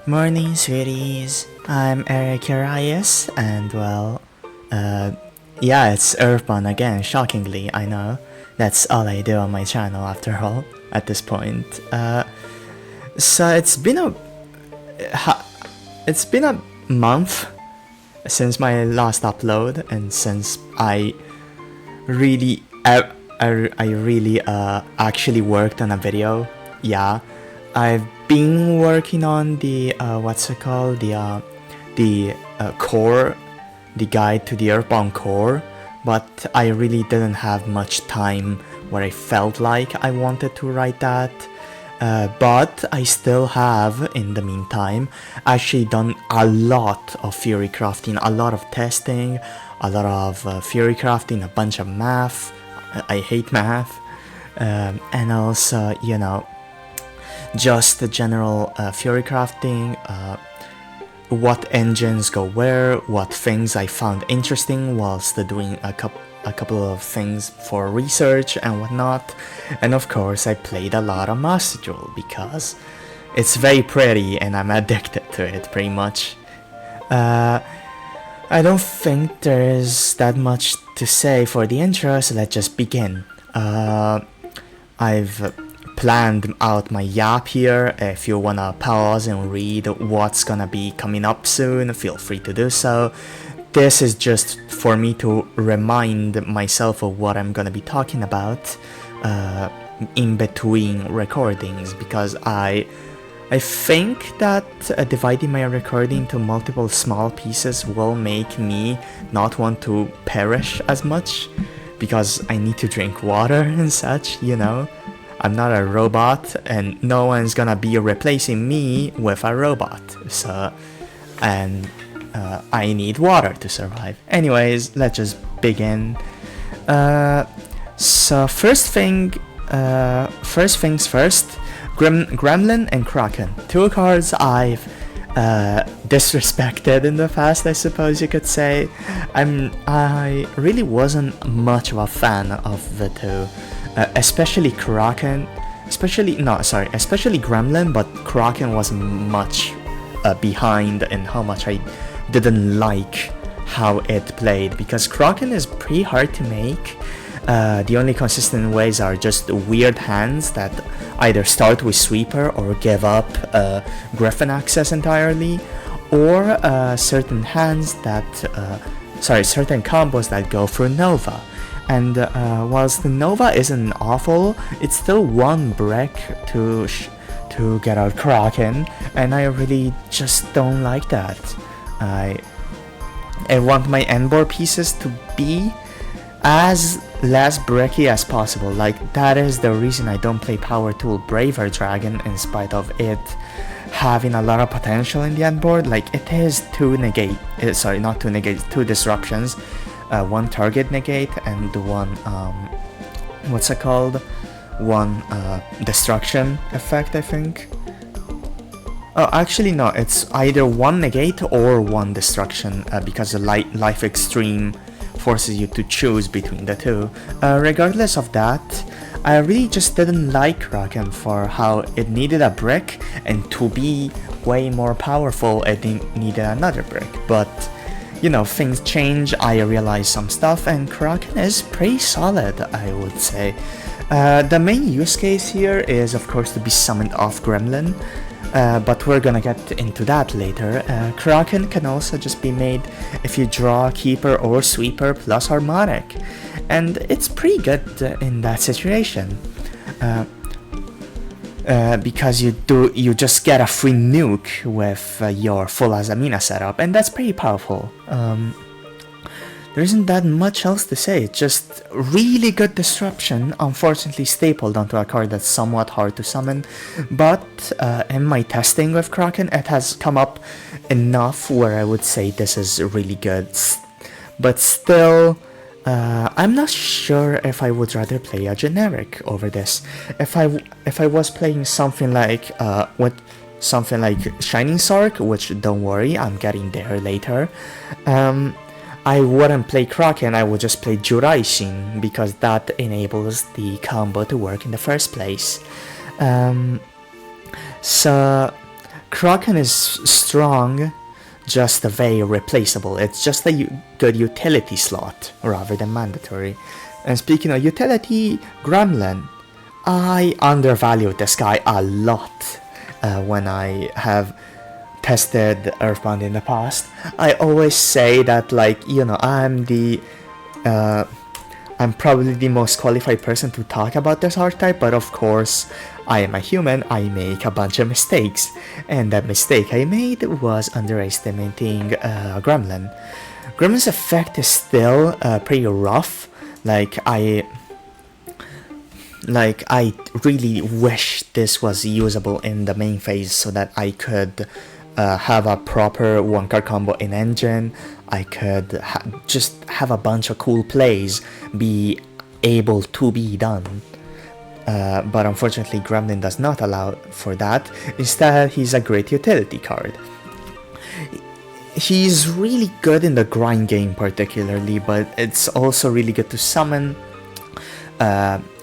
Morning, sweeties. I'm Eric Arias, and well, yeah, it's Earthbound again, shockingly, I know. That's all I do on my channel after all, at this point. So it's been a month since my last upload, and since I really, I really actually worked on a video. Yeah, I've been working on the what's it called, the core, the guide to the Earthbound core, but I really didn't have much time where I felt like I wanted to write that. But I still have, in the meantime, actually done a lot of theory crafting, a lot of testing, a lot of theory crafting, a bunch of math. I hate math, and also, you know, just the general theory crafting, what engines go where, what things I found interesting whilst doing a couple of things for research and whatnot. And of course I played a lot of masterduel because it's very pretty and I'm addicted to it pretty much. I don't think there's that much to say for the intro, so let's just begin. I've planned out my yap here. If you wanna pause and read what's gonna be coming up soon, feel free to do so. This is just for me to remind myself of what I'm gonna be talking about in between recordings, because I think that dividing my recording into multiple small pieces will make me not want to perish as much, because I need to drink water and such, you know. I'm not a robot, and no one's gonna be replacing me with a robot, so, and I need water to survive. Anyways, let's just begin. So first things first, Gremlin and Kraken, two cards I've disrespected in the past, I suppose you could say. I really wasn't much of a fan of the two, especially Kraken, especially Gremlin, but Kraken was much behind in how much I didn't like how it played, because Kraken is pretty hard to make. The only consistent ways are just weird hands that either start with sweeper or give up Griffin access entirely, or certain hands that certain combos that go through Nova. And whilst the Nova isn't awful, it's still one brick to get out Kraken, and I really just don't like that. I want my endboard pieces to be as less bricky as possible. Like, that is the reason I don't play Power Tool Braver Dragon, in spite of it having a lot of potential in the endboard. Like, it is two disruptions, one target negate and one one destruction effect, I think. Oh, actually no, it's either one negate or one destruction, because the life extreme forces you to choose between the two. Regardless of that, I really just didn't like Kraken for how it needed a brick, and to be way more powerful it needed another brick. But, you know, things change, I realized some stuff, and Kraken is pretty solid, I would say. The main use case here is, of course, to be summoned off Gremlin. But we're gonna get into that later. Kraken can also just be made if you draw Keeper or Sweeper plus Harmonic, and it's pretty good in that situation, because you just get a free nuke with your full azamina setup, and that's pretty powerful. There isn't that much else to say, it's just really good disruption, unfortunately stapled onto a card that's somewhat hard to summon, but in my testing with Kraken it has come up enough where I would say this is really good. But still, I'm not sure if I would rather play a generic over this. If I was playing something like Shining Sarc, which don't worry, I'm getting there later, I wouldn't play Kraken, I would just play Juraishin, because that enables the combo to work in the first place. So Kraken is strong, just very replaceable. It's just a good utility slot rather than mandatory. And speaking of utility, Gremlin, I undervalued this guy a lot when I have tested Earthbound in the past. I always say that, like, you know, I'm probably the most qualified person to talk about this archetype, but of course, I am a human, I make a bunch of mistakes, and that mistake I made was underestimating Gremlin. Gremlin's effect is still pretty rough. Like I really wish this was usable in the main phase so that I could have a proper one-card combo in engine. I could just have a bunch of cool plays be able to be done. But unfortunately Gremlin does not allow for that. Instead, he's a great utility card. He's really good in the grind game particularly, but it's also really good to summon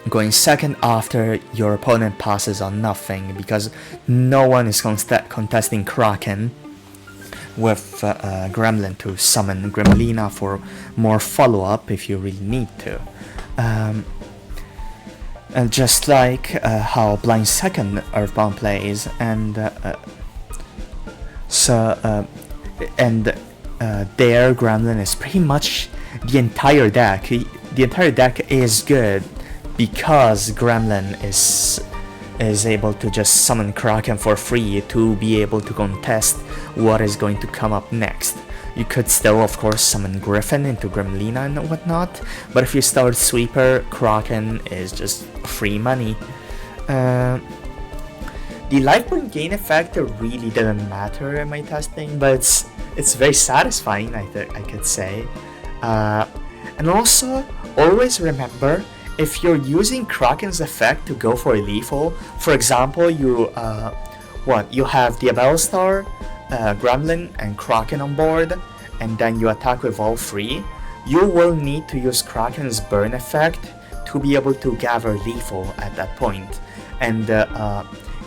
going second after your opponent passes on nothing, because no one is contesting Kraken with Gremlin to summon Gremlina for more follow-up if you really need to. And just like how Blind Second Earthbound plays, and their Gremlin is pretty much the entire deck. The entire deck is good because Gremlin is able to just summon Kraken for free to be able to contest what is going to come up next. You could still, of course, summon Griffin into Gremlina and whatnot, but if you start Sweeper, Kraken is just free money. The life point gain effect really didn't matter in my testing, but it's very satisfying, I could say. And also, always remember, if you're using Kraken's effect to go for a lethal, for example, you have diabellstar, Gremlin, and Kraken on board, and then you attack with all three, you will need to use Kraken's burn effect to be able to gather lethal at that point. And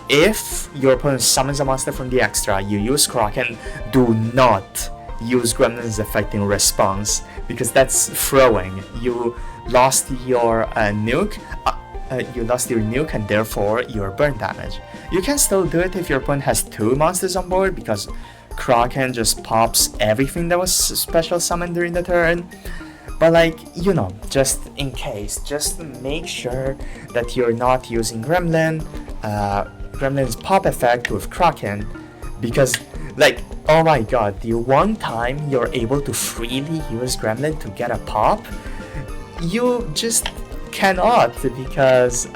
if your opponent summons a monster from the extra, you use Kraken, do not use Gremlin's effect in response, because that's throwing. You lost your nuke, and therefore your burn damage. You can still do it if your opponent has two monsters on board, because Kraken just pops everything that was special summoned during the turn. But, like, you know, just in case, just make sure that you're not using Gremlin's pop effect with Kraken, because, like, oh my god, the one time you're able to freely use Gremlin to get a pop, you just cannot, because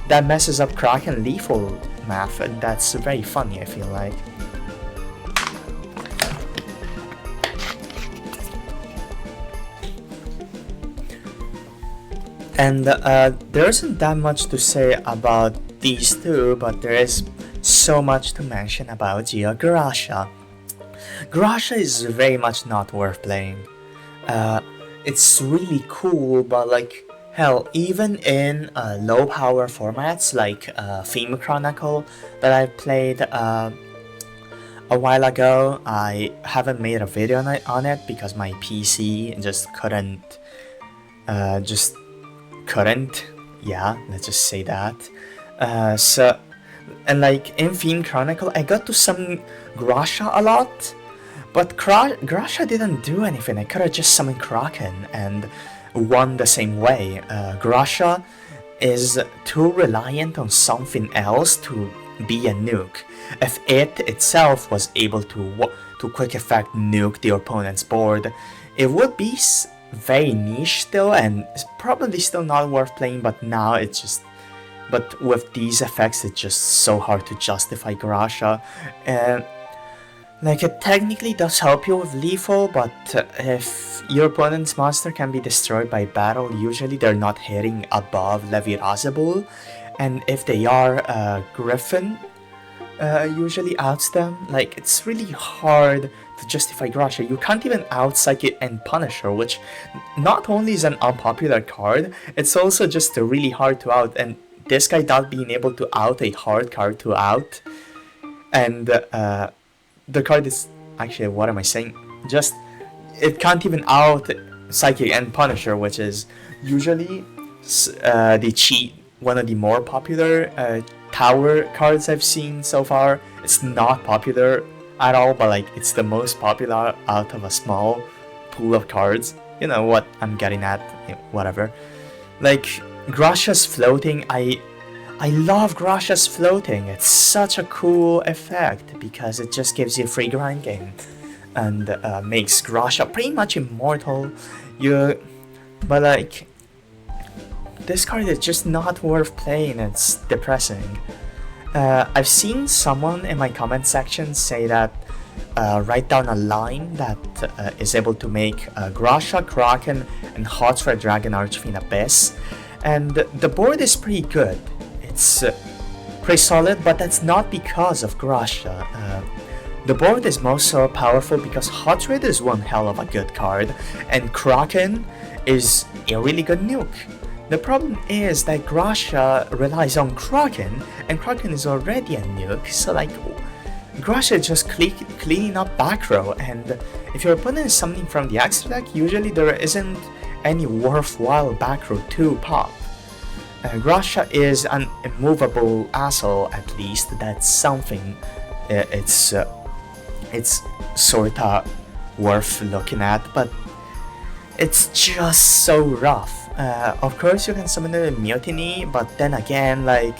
that messes up Kraken lethal math, and that's very funny, I feel like. And there isn't that much to say about these two, but there is so much to mention about Grasha. Grasha is very much not worth playing. It's really cool, but, like, hell, even in low power formats like Theme Chronicle that I played a while ago, I haven't made a video on it because my PC just couldn't, yeah, let's just say that. And like in Theme Chronicle, I got to summon Grasha a lot, but Grasha didn't do anything. I could have just summoned Kraken and won the same way. Grasha is too reliant on something else to be a nuke. If it itself was able to quick effect nuke the opponent's board, it would be very niche still, and it's probably still not worth playing, but now it's just... But with these effects, it's just so hard to justify Grasha. Like, it technically does help you with lethal, but if your opponent's monster can be destroyed by battle, usually they're not hitting above Levirazable, and if they are, Griffin usually outs them. Like, it's really hard to justify Grasha. You can't even out-psych it and Punisher, which not only is an unpopular card, it's also just really hard to out, and this guy not being able to out a hard card to out And the card is actually, what am I saying? Just, it can't even out Psychic and Punisher, which is usually one of the more popular tower cards I've seen so far. It's not popular at all, but like it's the most popular out of a small pool of cards. You know what I'm getting at, whatever. Like Gracia's floating, I love Gracia's floating. It's such a cool effect because it just gives you a free grind game and makes Gracia pretty much immortal. But like, this card is just not worth playing. It's depressing. I've seen someone in my comment section say that write down a line that is able to make Gracia, Kraken, and Hot Red Dragon Archfiend Abyss, and the board is pretty good. It's pretty solid, but that's not because of Gracia. The board is most so powerful because Hot Red is one hell of a good card, and Kraken is a really good nuke. The problem is that Gracia relies on Kraken, and Kraken is already a nuke, so like, Gracia is just cleaning up back row, and if your opponent is summoning from the extra deck, usually there isn't any worthwhile back row to pop. Gracia is an immovable asshole, at least. That's something. It's sorta worth looking at, but it's just so rough. Of course you can summon it in Mutiny, but then again, like,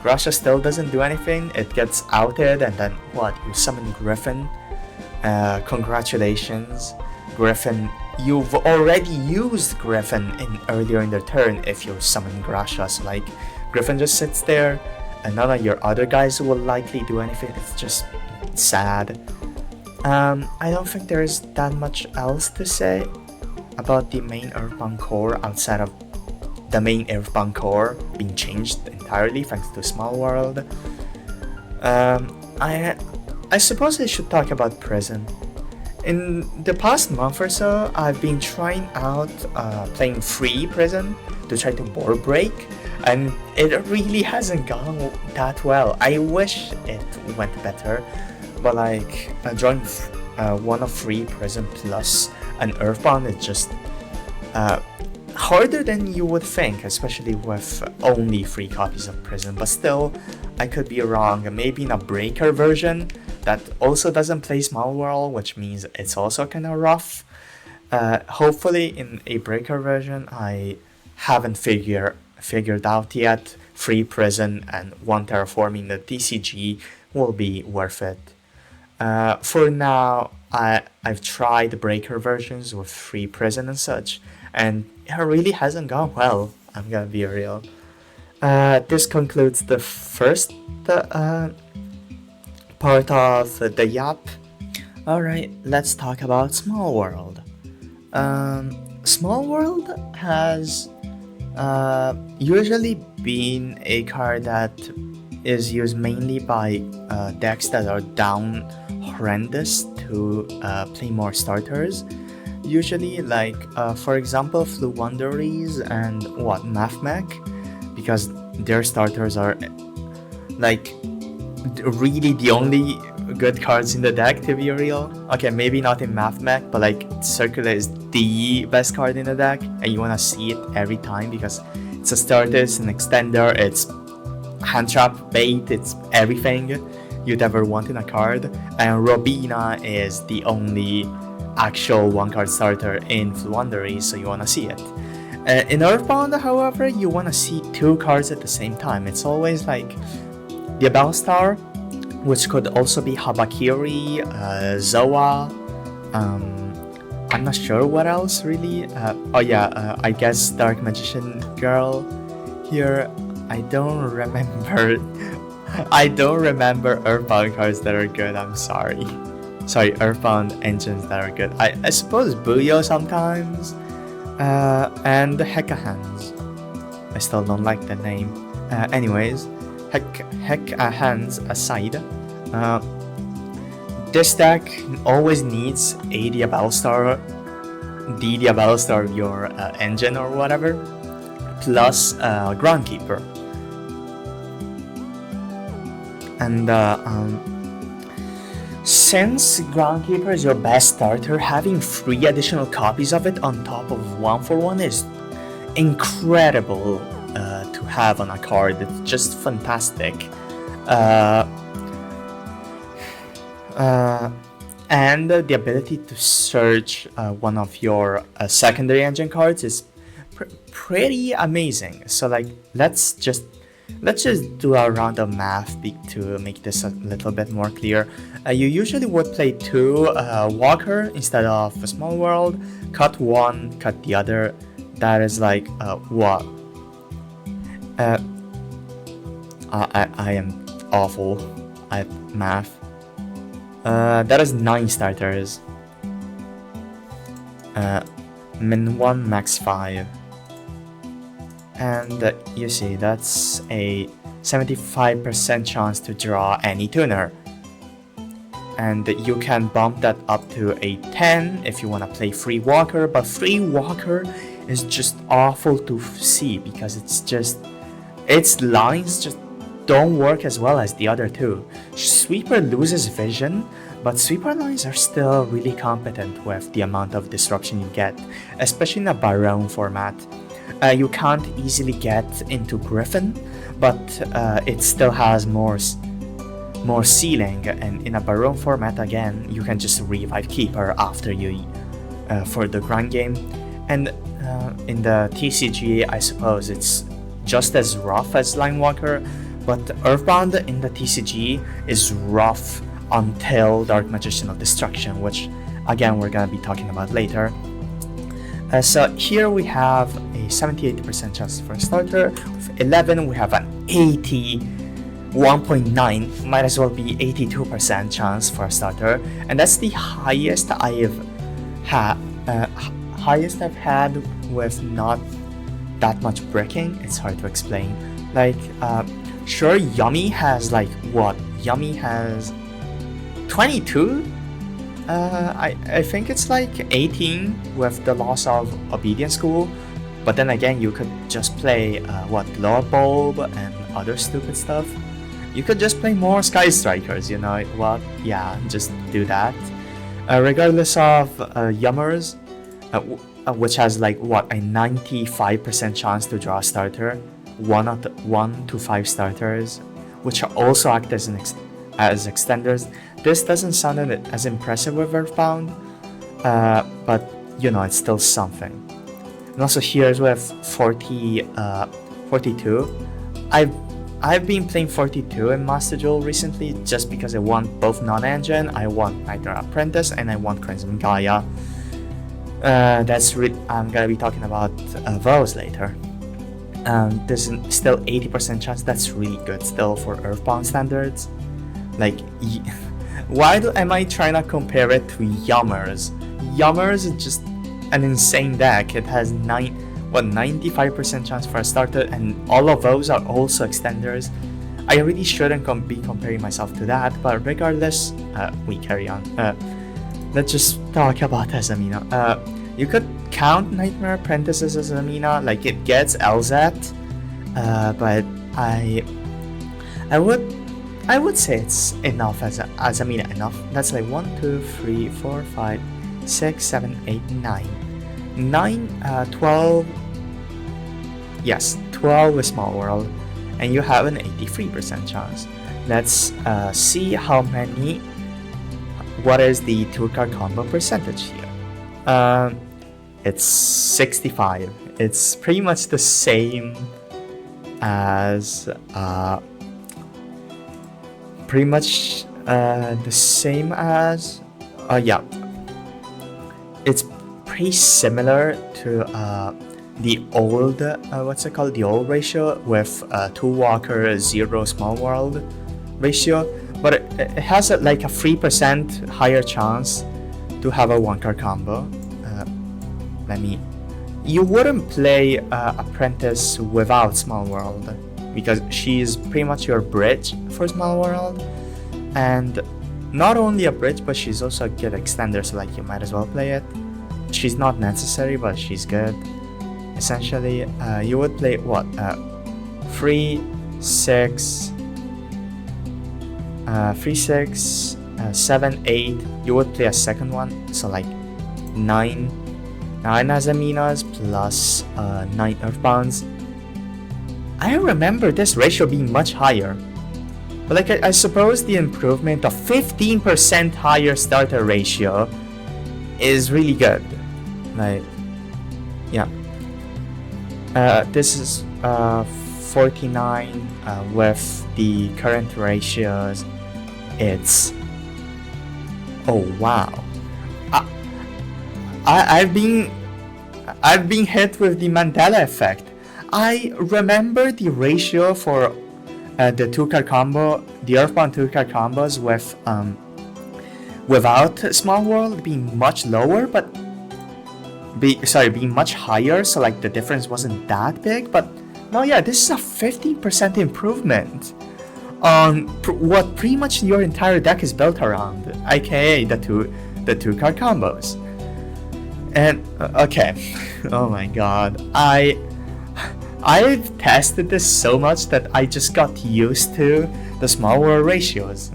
Gracia still doesn't do anything. It gets outed, and then what? You summon Griffin. Congratulations, Griffin. You've already used Griffin earlier in the turn if you summon Gracia, so like, Griffin just sits there, and none of your other guys will likely do anything. It's just sad. I don't think there's that much else to say about the main Earthbound core outside of the main Earthbound core being changed entirely thanks to Small World. I suppose I should talk about Prison. In the past month or so, I've been trying out playing free Prison to try to board break, and it really hasn't gone that well. I wish it went better, but like, drawing one of free Prison plus an Earthbound is just harder than you would think, especially with only 3 copies of Prison. But still, I could be wrong. Maybe in a breaker version that also doesn't play Small World, which means it's also kind of rough. Hopefully in a breaker version I haven't figured out yet, free Prison and 1 terraforming the TCG will be worth it. For now, I've tried breaker versions with free Prison and such, and it really hasn't gone well, I'm gonna be real. This concludes the first part of the Yap. Alright, let's talk about Small World. Small World has usually been a card that is used mainly by decks that are down horrendous to play more starters. Usually, like, for example, Floowanderees and Mathmech, because their starters are like really the only good cards in the deck, to be real. Okay, maybe not in Mathmech, but like Circular is the best card in the deck, and you wanna see it every time because it's a starter, it's an extender, it's hand trap, bait, it's everything you'd ever want in a card. And Robina is the only actual 1-card starter in Floowanderees, so you wanna see it. In Earthbound, however, you wanna see 2 cards at the same time. It's always like diabellstar, which could also be Habakiri, Zoa, I'm not sure what else really. I guess Dark Magician Girl here. I don't remember Earthbound cards that are good, I'm sorry. Earthbound engines that are good. I suppose Booyah sometimes, and Hecka Hands. I still don't like the name. Anyways, Hecka Hands aside, this deck always needs a diabellstar, the diabellstar of your engine or whatever, plus Groundkeeper. And since Groundkeeper is your best starter, having 3 additional copies of it on top of 1-for-1 is incredible to have on a card. It's just fantastic. And the ability to search one of your secondary engine cards is pretty amazing. So like let's just do a round of math to make this a little bit more clear. You usually would play 2 Walker instead of a Small World, cut 1, cut the other. That is like what? I am awful at math. That is 9 starters. Min 1, max 5. And you see, that's a 75% chance to draw any tuner. And you can bump that up to a 10 if you want to play free Walker, but free Walker is just awful to see because its lines just don't work as well as the other 2. Sweeper loses vision, but sweeper lines are still really competent with the amount of disruption you get, especially in a Baron format. You can't easily get into Griffin, but it still has more ceiling, and in a Baron format again you can just revive Keeper after you for the grind game. And in the TCG I suppose it's just as rough as Linewalker, but Earthbound in the TCG is rough until Dark Magician of Destruction, which again we're gonna be talking about later. So here we have a 78% chance for a starter. With 11 we have an 81.9, might as well be 82% chance for a starter, and that's the highest I've had with not that much bricking. It's hard to explain. Like sure, Yummy has like what? Yummy has 22? I think it's like 18 with the loss of Obedience School, but then again you could just play Lord Bulb and other stupid stuff. You could just play more Sky Strikers, you know what? Yeah, just do that. Regardless of Yummers, which has like what, a 95% chance to draw a starter, 1 to 5 starters, which also act as extenders. This doesn't sound as impressive with Earthbound, but you know, it's still something. And also here's with 42. I've been playing 42 in masterduel recently just because I want both non-engine, I want Nightmare Apprentice, and I want Crimson Gaia. I'm gonna be talking about those later. There's still 80% chance. That's really good still for Earthbound standards. Like, why am I trying to compare it to Yummers? Yummers is just an insane deck. It has 95% chance for a starter, and all of those are also extenders. I really shouldn't be comparing myself to that, but regardless, we carry on. Let's just talk about azamina. You could count Nightmare Apprentice as azamina, like it gets LZAT, but I would say it's enough as azamina enough. That's like 1, 2, 3, 4, 5, 6, 7, 8, 9, 12. Yes, 12 is Small World, and you have an 83% chance. Let's see what is the 2-card combo percentage here. It's 65. It's pretty much the same as yeah, it's pretty similar to the old the old ratio with 2 Walker 0 Small World ratio, but it has like a 3% higher chance to have a 1-card combo. You wouldn't play Apprentice without Small World because she's pretty much your bridge for Small World, and not only a bridge, but she's also a good extender, so like you might as well play it. She's not necessary, but she's good. Essentially, you would play what? 3, 6, 3, 6, 7, 8. You would play a second one, so like 9 azaminas plus 9 earthbounds. I remember this ratio being much higher. But like I suppose the improvement of 15% higher starter ratio is really good. Like, yeah. This is 49 with the current ratios. It's, oh wow. I've been hit with the Mandela effect. I remember the ratio for the 2-card combo, the Earthbound 2-card combos with without Small World being much lower, but being much higher, so like the difference wasn't that big. But no, yeah, this is a 15% improvement on what pretty much your entire deck is built around, aka the two card combos. And okay, oh my god, I've tested this so much that I just got used to the Small World ratios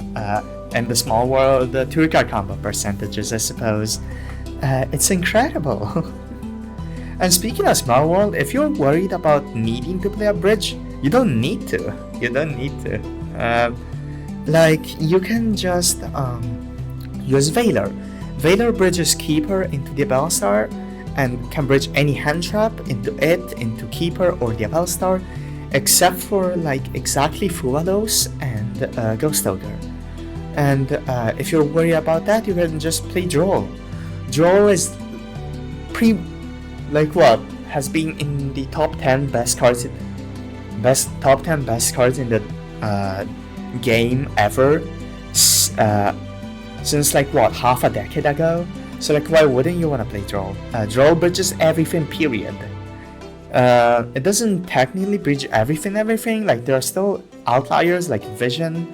and the Small World 2-card combo percentages, I suppose. It's incredible. And speaking of Small World, if you're worried about needing to play a bridge, you don't need to. Like, you can just use Veiler. Veiler bridges Keeper into diabellstar and can bridge any hand trap into it, into Keeper or diabellstar, except for like exactly Fualos and Ghost Ogre. And if you're worried about that, you can just play Droll. Droll is has been in the top 10 best cards in the game ever since like half a decade ago. So like, why wouldn't you want to play Droll? Droll bridges everything, period. It doesn't technically bridge everything. Like, there are still outliers like Vision,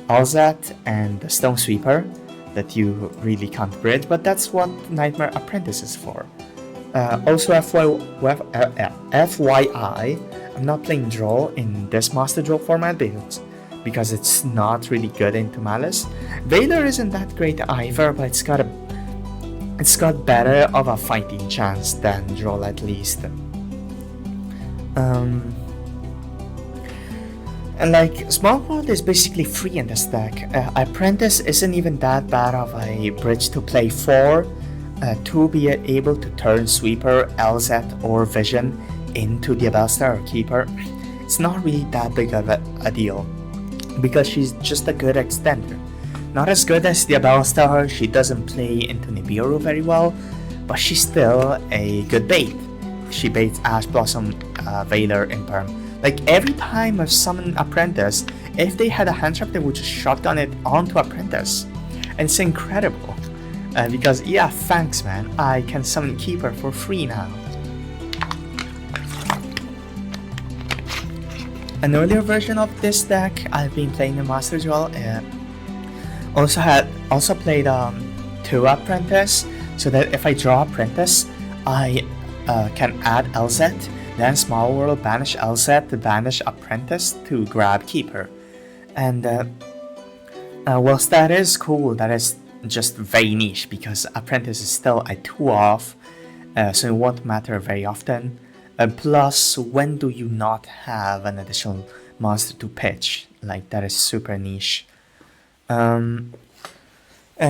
Alzat, and the Stone Sweeper that you really can't bridge, but that's what Nightmare Apprentice is for. Also, FYI, I'm not playing Droll in this masterduel format because it's not really good into Malice. Veiler isn't that great either, but it's got better of a fighting chance than Droll, at least. And like, Small World is basically free in this deck. Apprentice isn't even that bad of a bridge to play for, to be able to turn Sweeper, LZ, or Vision into diabellstar or Keeper. It's not really that big of a deal, because she's just a good extender. Not as good as diabellstar, she doesn't play into Nibiru very well, but she's still a good bait. She baits Ash Blossom, Veiler, and Perm. Like, every time I've summoned Apprentice, if they had a hand trap, they would just shotgun it onto Apprentice. And it's incredible. Because, yeah, thanks man, I can summon Keeper for free now. An earlier version of this deck I've been playing in masterduel also played 2 Apprentice, so that if I draw Apprentice, I can add LZ, then Small World banish LZ to banish Apprentice to grab Keeper. And whilst that is cool, that is just very niche, because Apprentice is still a 2-off, so it won't matter very often. Plus, when do you not have an additional monster to pitch? Like, that is super niche. And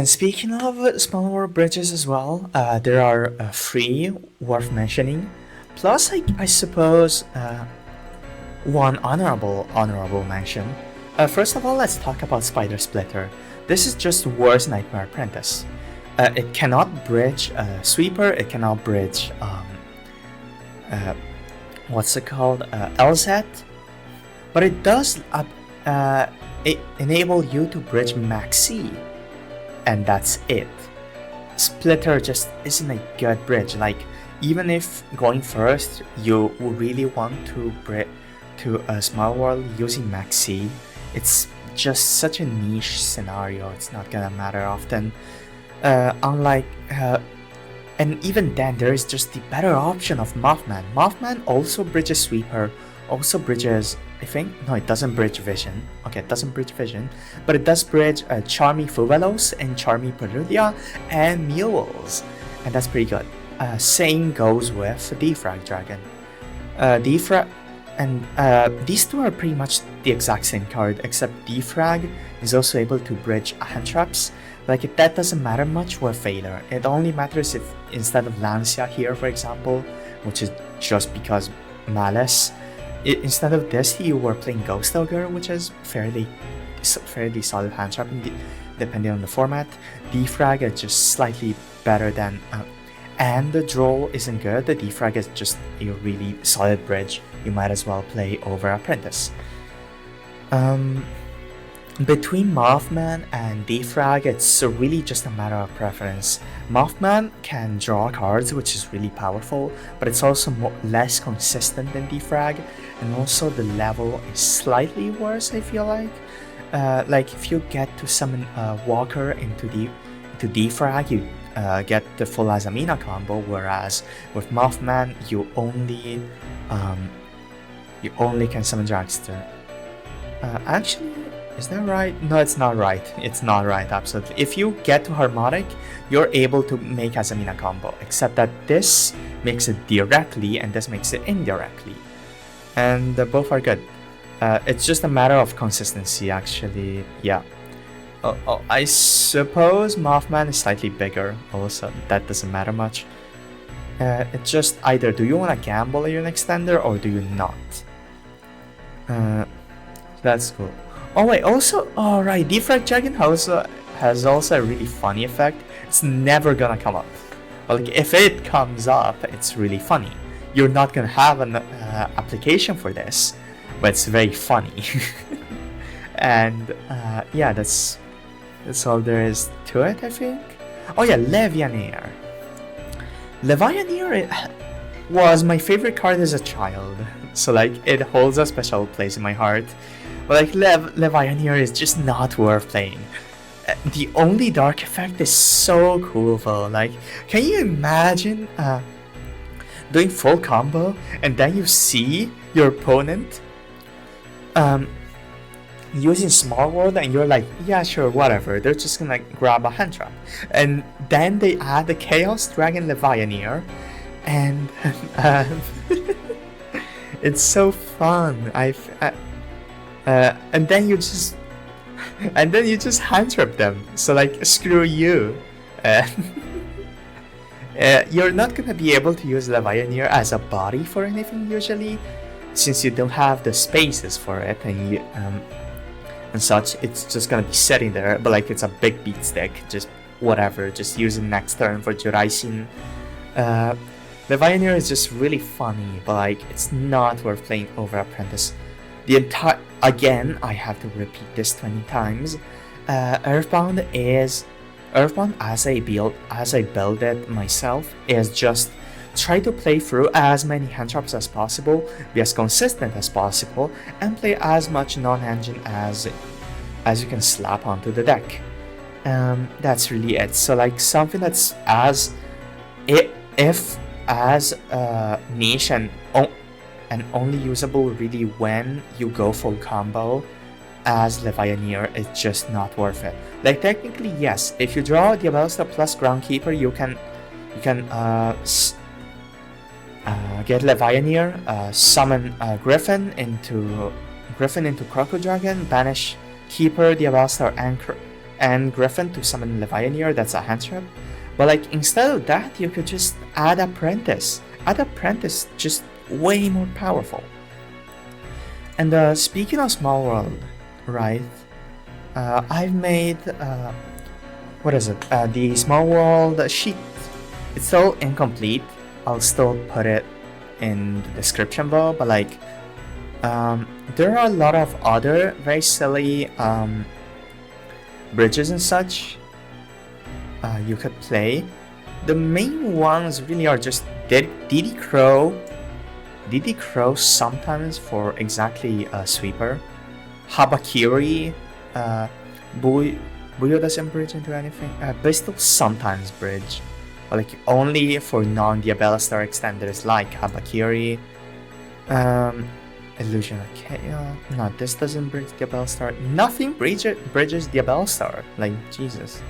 speaking of Small World bridges as well, there are 3 worth mentioning. Plus, I suppose one honorable mention. First of all, let's talk about Spider Splitter. This is just worse Nightmare Apprentice. It cannot bridge Sweeper, it cannot bridge what's it called, LZ, but it does enable you to bridge Maxi, and that's it. Splitter just isn't a good bridge. Like, even if going first you really want to bridge to a Small World using Maxi, it's just such a niche scenario, it's not gonna matter often. And even then, there is just the better option of Mothman. Mothman also bridges Sweeper, also bridges I think. No, it doesn't bridge Vision. Okay, it doesn't bridge Vision, but it does bridge Charmy Fuvalos and Charmy Perulia and Mules, and that's pretty good. Same goes with Defrag Dragon. Defrag, and these two are pretty much the exact same card, except Defrag is also able to bridge hand traps. Like, that doesn't matter much with Valor. It only matters if instead of Lancia here, for example, which is just because Malice, instead of this, you were playing Ghost Ogre, which is fairly solid hand trap depending on the format. Defrag is just slightly better than, and the draw isn't good. The Defrag is just a really solid bridge. You might as well play over Apprentice. Between Mothman and Defrag, it's really just a matter of preference. Mothman can draw cards, which is really powerful, but it's also less consistent than Defrag, and also the level is slightly worse, I feel like. Like, if you get to summon Walker into Defrag, you get the full Azamina combo, whereas with Mothman, you only can summon Dragster. Actually, is that right? No, it's not right. It's not right, absolutely. If you get to Harmonic, you're able to make Azamina combo, except that this makes it directly and this makes it indirectly. And both are good. It's just a matter of consistency, actually. Yeah. I suppose Mothman is slightly bigger also. That doesn't matter much. It's just either do you want to gamble your extender or do you not? That's cool. Oh wait, also, alright, Defrag Dragon has also a really funny effect. It's never gonna come up. Like, if it comes up, it's really funny. You're not gonna have an application for this, but it's very funny. And yeah, that's all there is to it, I think. Oh yeah, Levianeer. Levianeer was my favorite card as a child, so like, it holds a special place in my heart. But like, Levianeer is just not worth playing. The only dark effect is so cool though. Like, can you imagine doing full combo and then you see your opponent using Small World and you're like, yeah, sure, whatever, they're just gonna grab a hand trap. And then they add the Chaos Dragon Levianeer, and it's so fun. And then you just hand trap them. So like, screw you. You're not gonna be able to use Levianeer as a body for anything usually, since you don't have the spaces for it and such. It's just gonna be sitting there, but like, it's a big beat stick. Just whatever. Just use it next turn for Juraisin. Levianeer is just really funny, but like, it's not worth playing over Apprentice. Again, I have to repeat this 20 times. Earthbound as I build it myself is just try to play through as many hand traps as possible, be as consistent as possible, and play as much non-engine as you can slap onto the deck. That's really it. So like, something that's as niche and only usable really when you go full combo as Levianeer, it's just not worth it. Like, technically, yes, if you draw Diabellstar plus Groundkeeper, you can get Levianeer, summon Griffin into Croco Dragon, banish Keeper, Diabellstar, and Griffin to summon Levianeer. That's a hand trap. But like, instead of that, you could just add Apprentice. Just way more powerful. And speaking of Small World, right? I've made the Small World sheet. It's still incomplete. I'll still put it in the description though. But like, there are a lot of other very silly bridges and such you could play. The main ones really are just DD Crow sometimes for exactly a sweeper. Habakiri, Buyo doesn't bridge into anything. Bristol sometimes bridge, but like only for non-Diabellstar extenders like Habakiri. Illusionary Chaos. No, this doesn't bridge diabellstar. Nothing bridges diabellstar. Like, Jesus.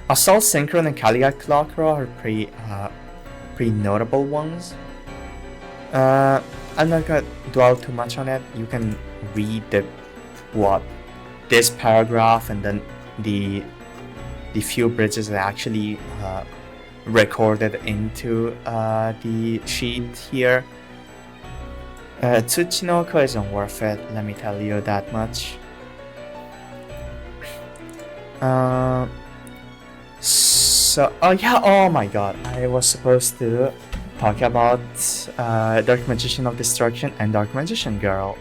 Assault Synchro and Calighat Clockrow are pretty notable ones. I'm not gonna dwell too much on it. You can read this paragraph and then the few bridges that actually recorded into the sheet here. Tsuchinoko isn't worth it, let me tell you that much. So, oh yeah, oh my god, I was supposed to talk about Dark Magician of Destruction and Dark Magician Girl,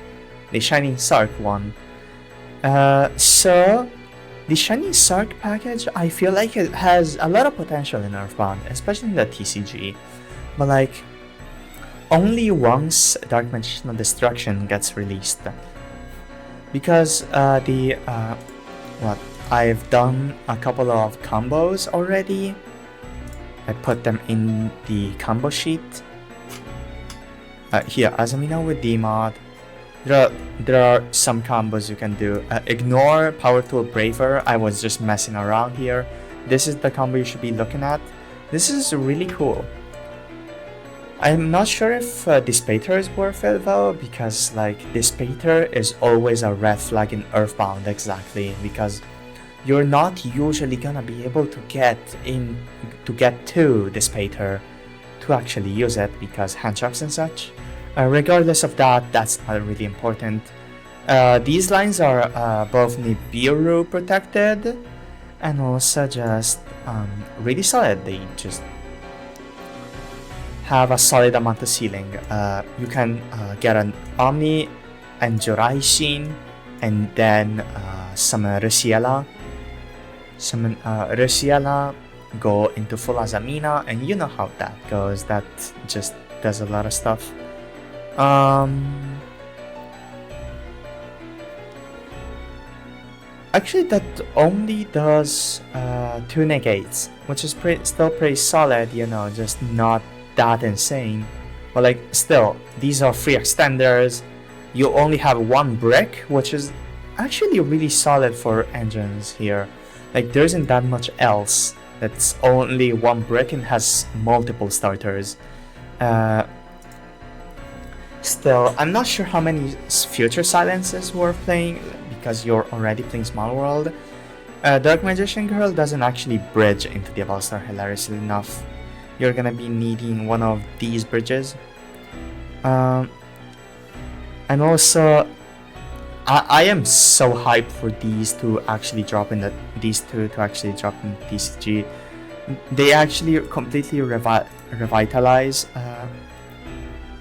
the Shining Sarc one. So, the Shining Sarc package, I feel like it has a lot of potential in Earthbound, especially in the TCG. But like, only once Dark Magician of Destruction gets released. Because I've done a couple of combos already. I put them in the combo sheet. Here, azamina with D-Mod. There are some combos you can do. Ignore Power Tool Braver. I was just messing around here. This is the combo you should be looking at. This is really cool. I'm not sure if Dispater is worth it though, because like Dispater is always a red flag in Earthbound exactly, because you're not usually gonna be able to get to Dispater to actually use it because handtraps and such. Regardless of that, that's not really important. These lines are both Nibiru protected and also just really solid. They just have a solid amount of ceiling. You can get an Omni and Joraishin and then summon Reciela. Summon Reciela, go into full Azamina, and you know how that goes. That just does a lot of stuff. Actually, that only does 2 negates, which is still pretty solid, you know, just not that insane. But like, still, these are free extenders. You only have 1 brick, which is actually really solid for engines here. Like, there isn't that much else that's only 1 brick and has multiple starters. Still, I'm not sure how many future silences we're playing because you're already playing Small World. Dark Magician Girl doesn't actually bridge into diabellstar hilariously enough. You're gonna be needing one of these bridges. And also, I am so hyped for these to actually drop in TCG. They actually completely revitalize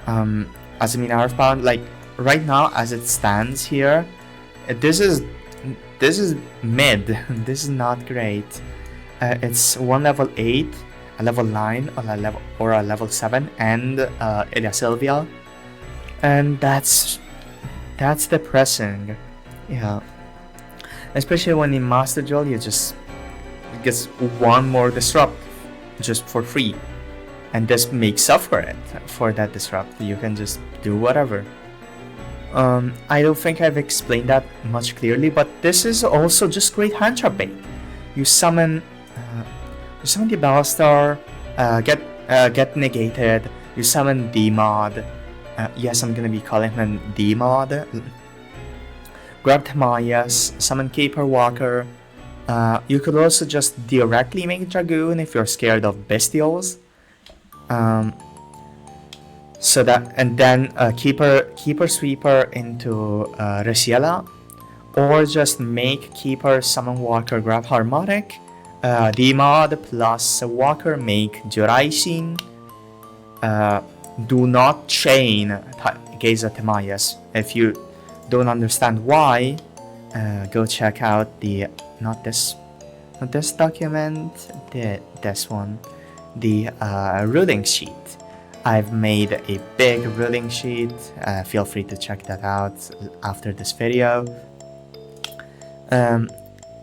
Azamina Earthbound. Like right now, as it stands here, this is mid. This is not great. It's 1 level 8, a level 9, or a level 7, and Ilya Sylvia, and that's depressing. Yeah, especially when in masterduel you just get 1 more disrupt just for free, and this makes up for it for that disrupt. You can just do whatever. I don't think I've explained that much clearly, but this is also just great hand trap bait. You summon diabellstar, get negated. You summon D-Mod. Yes, I'm gonna be calling him D-Mod. Grab Timaeus, summon Keeper Walker. You could also just directly make Dragoon if you're scared of Bestials. So that, and then Keeper Sweeper into Reciela, or just make Keeper summon Walker, grab Harmonic, D-Mod plus Walker, make Joraishin. Do not chain Geza Timaeus. If you don't understand why, go check out the not this document, this one, the ruling sheet. I've made a big ruling sheet. Feel free to check that out after this video.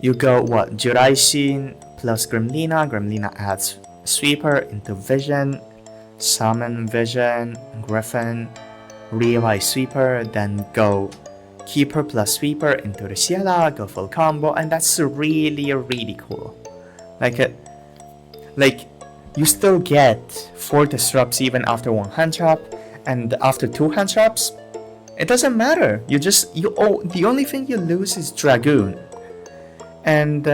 You go Joraishin plus Gremlina. Gremlina adds Sweeper into Vision, summon Vision, Griffin, Realize Sweeper, then go Keeper plus Sweeper into the Ciela, go full combo, and that's really cool. Like you still get 4 disrupts even after 1 hand trap, and after 2 hand traps, it doesn't matter. The only thing you lose is Dragoon. And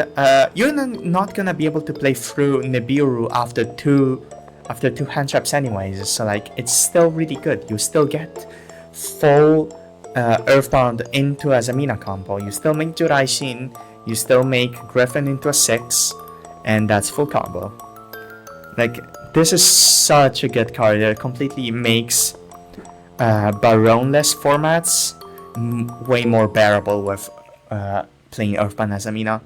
you're not gonna be able to play through Nibiru after two hand traps anyways, so like it's still really good. You still get full Earthbound into azamina combo. You still make Juraishin, you still make Griffin into a 6, and that's full combo. Like, this is such a good card. It completely makes Baroneless formats way more bearable with playing Earthbound azamina.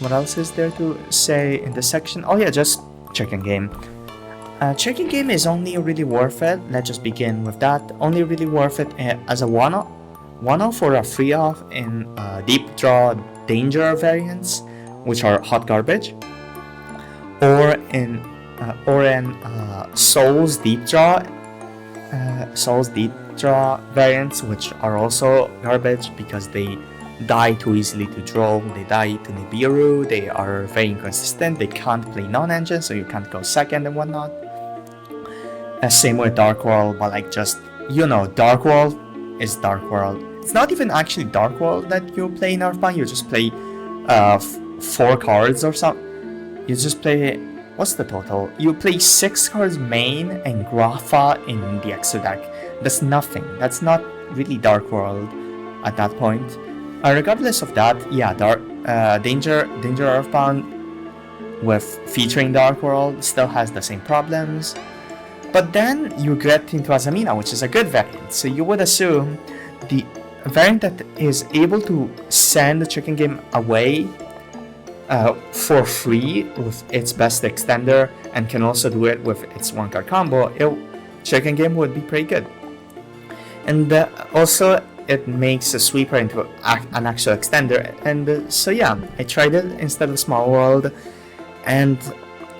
What else is there to say in this section? Oh yeah, just Chicken Game. Chicken Game is only really worth it. Let's just begin with that. Only really worth it as a one-off or a free-off in Deep Draw Danger variants, which are hot garbage, or in Souls Deep Draw variants, which are also garbage because they die too easily to draw, they die to Nibiru, they are very inconsistent, they can't play non-engine, so you can't go second and whatnot. Same with Dark World, but like just, Dark World is Dark World. It's not even actually Dark World that you play in Earthbound, you just play 4 cards or something. You just play, what's the total? You play 6 cards main and Grapha in the extra deck. That's nothing, that's not really Dark World at that point. Regardless of that, yeah, Danger Earthbound with featuring Dark World still has the same problems. But then you get into Azamina, which is a good variant. So you would assume the variant that is able to send the Chicken Game away for free with its best extender and can also do it with its 1-card combo, Chicken Game would be pretty good. And also, it makes a Sweeper into an actual extender, and so yeah, I tried it instead of Small World, and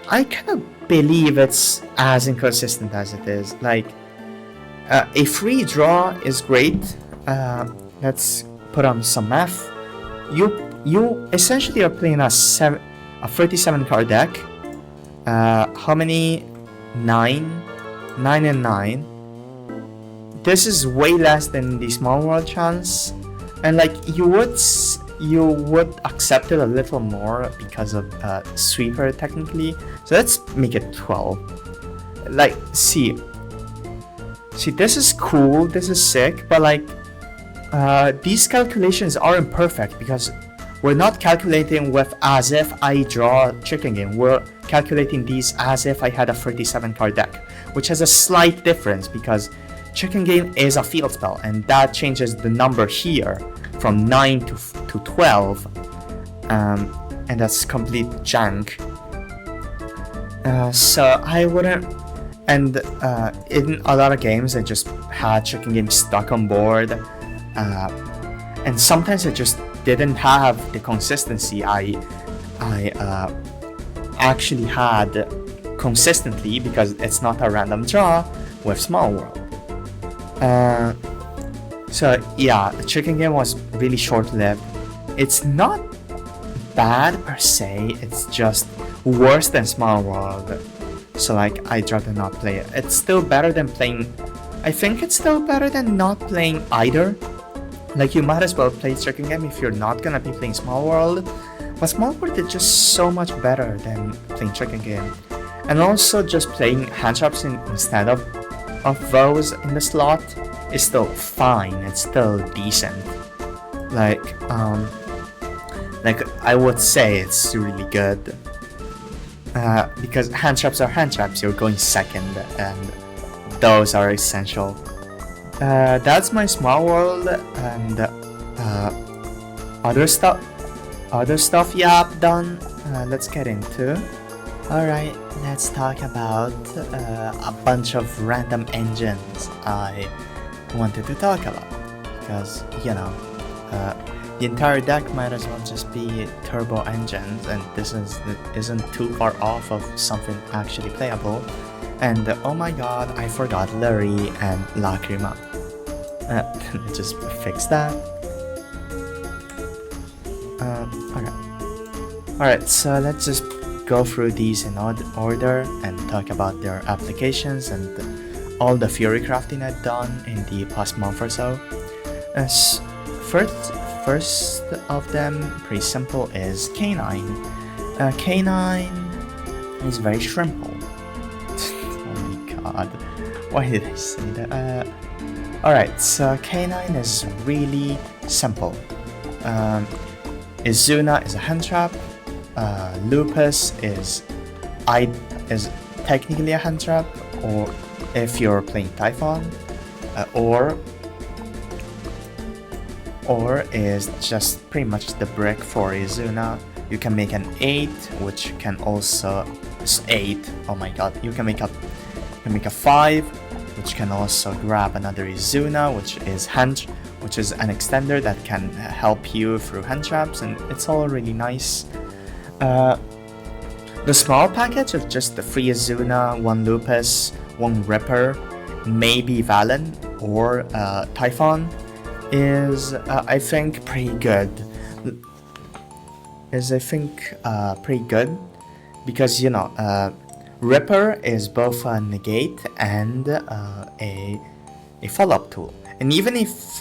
I kind of believe it's as inconsistent as it is. Like, a free draw is great. Let's put on some math. You essentially are playing a 37 card deck. How many? 9 and 9. This is way less than the Small World chance, and like you would accept it a little more because of Sweeper technically. So let's make it 12. Like, see, this is cool, this is sick, but like these calculations are imperfect because we're not calculating with as if I draw Chicken Game. We're calculating these as if I had a 37 card deck, which has a slight difference because Chicken Game is a field spell, and that changes the number here from 9 to 12, and that's complete jank. So I wouldn't, and in a lot of games I just had Chicken Game stuck on board, and sometimes I just didn't have the consistency I actually had consistently because it's not a random draw with Small World. So yeah, Chicken Game was really short-lived. It's not bad per se, it's just worse than Small World. So like, I'd rather not play it. It's still better than playing, I think it's still better than not playing either. Like, you might as well play Chicken Game if you're not gonna be playing Small World. But Small World is just so much better than playing Chicken Game. And also just playing hand traps instead of those in the slot is still fine, it's still decent. Like I would say it's really good. Because hand traps are hand traps, you're going second, and those are essential. That's my Small World, and other stuff yap done. Let's get into. Alright, let's talk about a bunch of random engines I wanted to talk about, because the entire deck might as well just be turbo engines, and this isn't too far off of something actually playable. And oh my god, I forgot Larry and Lacrima. Let's just fix that. Okay. Alright, so let's just go through these in order and talk about their applications and all the theory crafting I've done in the past month or so. First of them, pretty simple, is K9. K9 is very shrimple. Oh my god, why did I say that? Alright, so K9 is really simple. Izuna is a hand trap. Lupus is technically a hand trap, or if you're playing Typhon, or is just pretty much the brick for Izuna. You can make an 8, which can also 8. Oh my god! You can make a 5, which can also grab another Izuna, which is an extender that can help you through hand traps, and it's all really nice. The small package of just the 3 Izuna, 1 Lupus, 1 Ripper, maybe Valen or Typhon is I think pretty good. Pretty good because, you know, Ripper is both a negate and a follow-up tool. And even if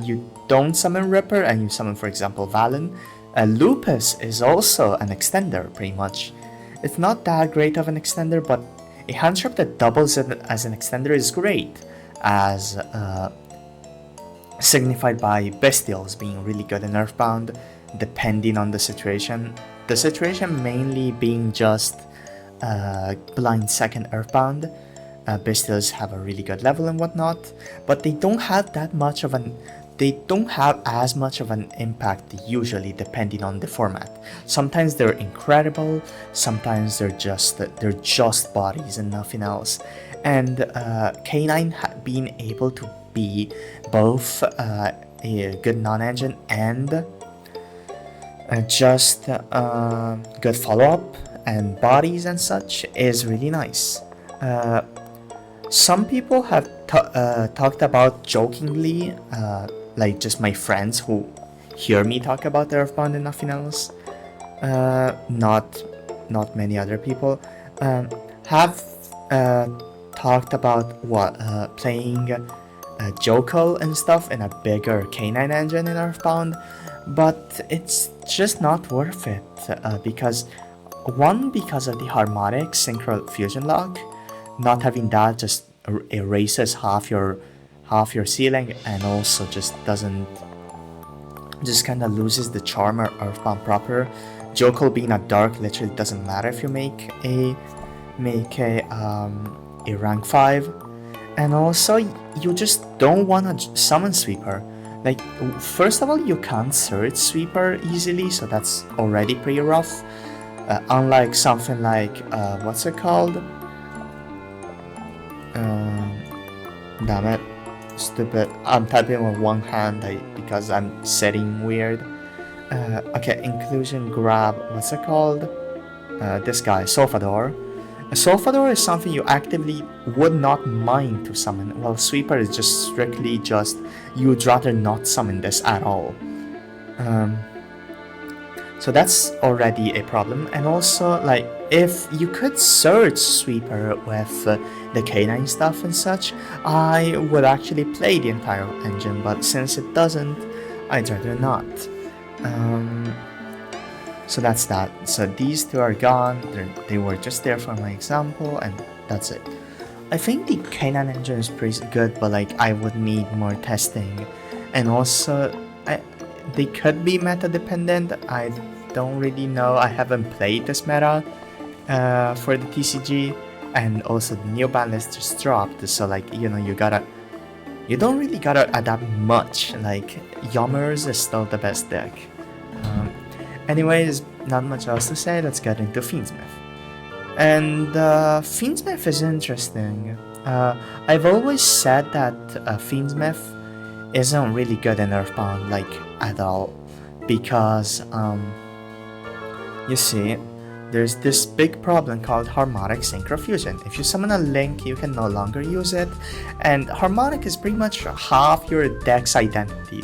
you don't summon Ripper and you summon, for example, Valen, Lupus is also an extender, pretty much. It's not that great of an extender, but a hand trap that doubles it as an extender is great, as signified by Bestials being really good in Earthbound, depending on the situation. The situation mainly being just blind second Earthbound. Bestials have a really good level and whatnot, but they don't have as much of an impact usually, depending on the format. Sometimes they're incredible, sometimes they're just bodies and nothing else. And K9 being able to be both a good non-engine and just good follow-up and bodies and such is really nice. Some people have talked about jokingly, like just my friends who hear me talk about Earthbound and nothing else, not many other people, have talked about playing Yugioh and stuff in a bigger K9 engine in Earthbound, but it's just not worth it, because of the Harmonic Synchro fusion lock. Not having that just erases half your ceiling, and also just kind of loses the charm of Earthbound proper. Yugioh being a dark literally doesn't matter if you make a rank 5, and also you just don't want to summon Sweeper. Like, first of all, you can't search Sweeper easily, so that's already pretty rough. Unlike something like what's it called? Damn it, stupid. I'm typing with one hand because I'm setting weird. Okay, inclusion grab. What's it called? This guy, Solfador. A Solfador is something you actively would not mind to summon. Well, Sweeper is just strictly just you'd rather not summon this at all. So that's already a problem. And also, like, if you could search Sweeper with the K9 stuff and such, I would actually play the entire engine, but since it doesn't, I'd rather not. So that's that. So these two are gone. They were just there for my example, and that's it. I think the K9 engine is pretty good, but like I would need more testing, and also they could be meta dependent. I don't really know. I haven't played this meta for the TCG, and also the new ban list just dropped. So like, you know, you don't really gotta adapt much. Like Yommers is still the best deck. Anyways, not much else to say. Let's get into Fiendsmith. And Fiendsmith is interesting. I've always said that Fiendsmith isn't really good in Earthbound, like at all, because you see, there's this big problem called Harmonic Synchro Fusion. If you summon a Link, you can no longer use it, and Harmonic is pretty much half your deck's identity.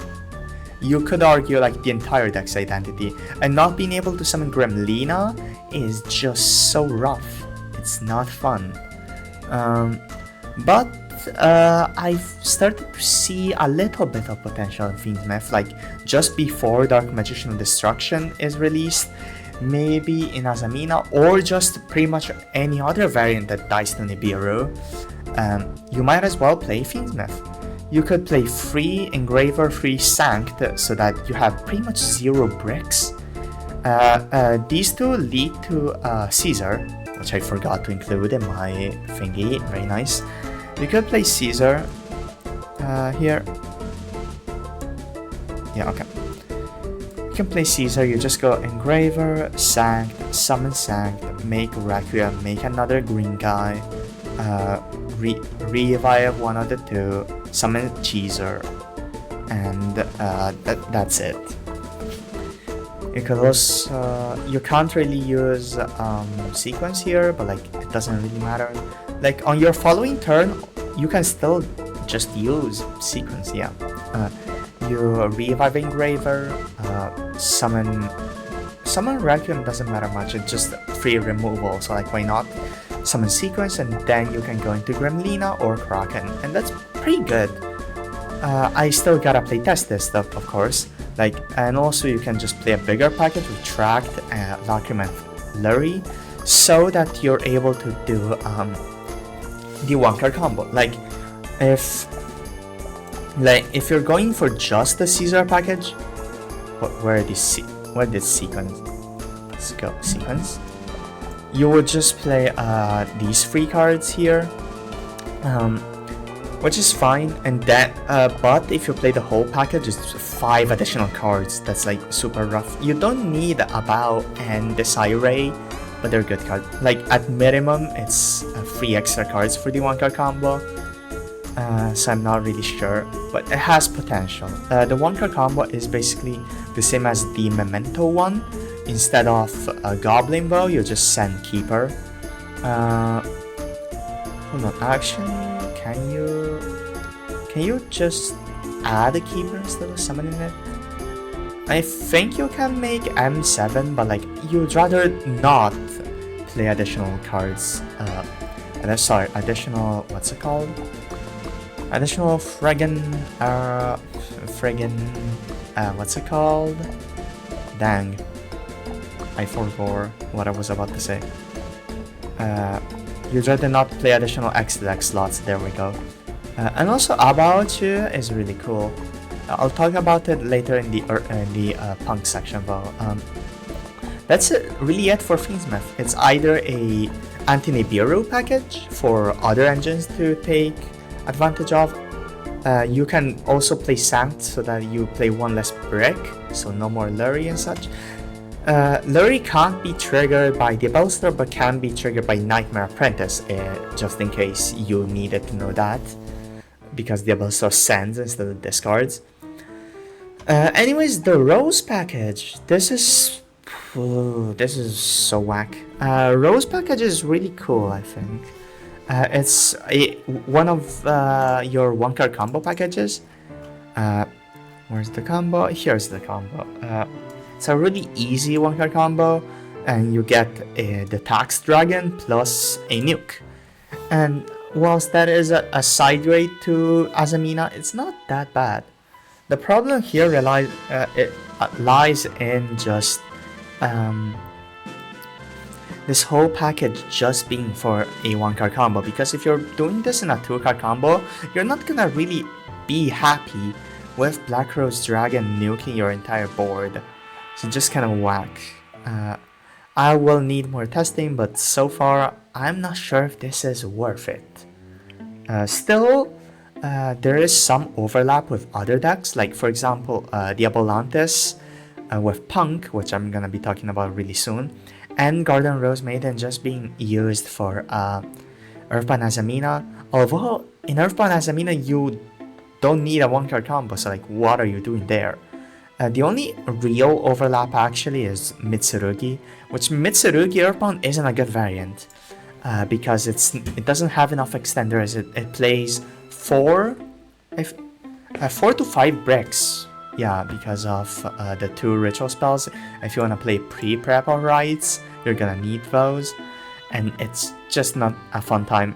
You could argue like the entire deck's identity, and not being able to summon Gremlina is just so rough. It's not fun. But I've started to see a little bit of potential in Fiendsmith, like just before Dark Magician Destruction is released, maybe in Azamina, or just pretty much any other variant that dies to Nibiru. You might as well play Fiendsmith. You could play free Engraver, free Sanct, so that you have pretty much 0 bricks. These two lead to Caesar, which I forgot to include in my thingy. Very nice. You could play Caesar here. Yeah, okay. You can play Caesar, you just go Engraver, Sanct, summon Sanct, make Requiem, make another green guy, revive one of the two, summon Caesar, and that's it. You could also, you can't really use sequence here, but like it doesn't really matter. Like on your following turn, you can still just use sequence, yeah. You revive Engraver, summon Requiem doesn't matter much, it's just free removal, so like why not? Summon sequence, and then you can go into Gremlina or Kraken, and that's pretty good. I still gotta play test this stuff, of course. Like, and also you can just play a bigger package with Tract, Lacrime, and Flurry, so that you're able to do the one-card combo. Like if you're going for just the Caesar package, where did sequence? Let's go sequence. You would just play these 3 cards here, which is fine. And that, but if you play the whole package, it's 5 additional cards. That's like super rough. You don't need a Bow and the Desire, but they're good cards. Like at minimum, it's 3 extra cards for the one-card combo. So I'm not really sure, but it has potential. The one-card combo is basically the same as the Memento one. Instead of a Goblin Bow, you just send Keeper. Hold on, actually, can you just add a Keeper instead of summoning it? I think you can make M7, but like you'd rather not play additional cards. Additional, what's it called? Additional what's it called? Dang. I forgot what I was about to say. You'd rather not play additional X-Deck slots, there we go. And also About You is really cool. I'll talk about it later in the P.U.N.K section, but that's really it for Fiendsmith. It's either a anti-Nibiru package for other engines to take advantage of. You can also play Sanct so that you play 1 less brick, so no more Lurry and such. Lurry can't be triggered by diabellstar, but can be triggered by Nightmare Apprentice, just in case you needed to know that, because diabellstar sends instead of discards. Anyways, the Rose package. This is so whack. Rose package is really cool, I think. It's one of your one-card combo packages. Where's the combo? Here's the combo. It's a really easy one-card combo, and you get the Tax Dragon plus a nuke. And whilst that is a side grade to Azamina, it's not that bad. The problem here lies in just this whole package just being for a one-card combo, because if you're doing this in a 2-card combo, you're not gonna really be happy with Black Rose Dragon nuking your entire board. So just kind of whack. I will need more testing, but so far I'm not sure if this is worth it. Still, there is some overlap with other decks, like for example Diabolantis with P.U.N.K, which I'm gonna be talking about really soon, and Garden Rose Maiden just being used for Earthbound Azamina. Although in Earthbound Azamina you don't need a one-card combo, so like what are you doing there? The only real overlap actually is Mitsurugi, which Mitsurugi Earthbound isn't a good variant because it doesn't have enough extenders. It plays 4 to 5 bricks. Yeah, because of the 2 ritual spells. If you want to play pre-prep or rites, you're gonna need those, and it's just not a fun time.